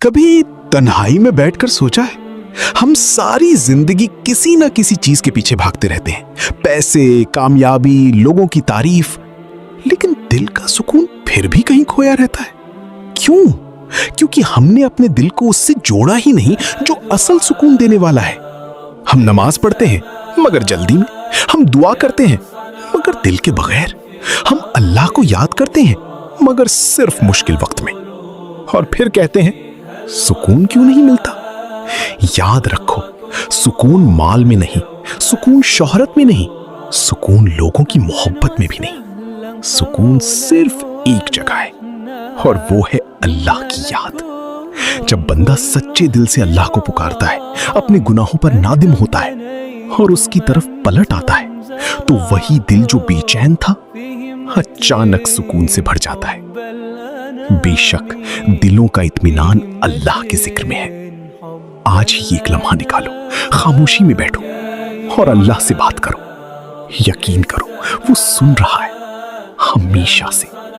کبھی تنہائی میں بیٹھ کر سوچا ہے ہم ساری زندگی کسی نہ کسی چیز کے پیچھے بھاگتے رہتے ہیں، پیسے، کامیابی، لوگوں کی تعریف، لیکن دل کا سکون پھر بھی کہیں کھویا رہتا ہے۔ کیوں؟ کیونکہ ہم نے اپنے دل کو اس سے جوڑا ہی نہیں جو اصل سکون دینے والا ہے۔ ہم نماز پڑھتے ہیں مگر جلدی میں، ہم دعا کرتے ہیں مگر دل کے بغیر، ہم اللہ کو یاد کرتے ہیں مگر صرف مشکل وقت میں، اور پھر کہتے ہیں سکون کیوں نہیں ملتا؟ یاد رکھو، سکون مال میں نہیں، سکون شہرت میں نہیں، سکون لوگوں کی محبت میں بھی نہیں، سکون صرف ایک جگہ ہے، اور وہ ہے اللہ کی یاد۔ جب بندہ سچے دل سے اللہ کو پکارتا ہے، اپنے گناہوں پر نادم ہوتا ہے اور اس کی طرف پلٹ آتا ہے، تو وہی دل جو بے چین تھا اچانک سکون سے بھر جاتا ہے۔ بے شک دلوں کا اطمینان اللہ کے ذکر میں ہے۔ آج ہی ایک لمحہ نکالو، خاموشی میں بیٹھو اور اللہ سے بات کرو۔ یقین کرو وہ سن رہا ہے، ہمیشہ سے۔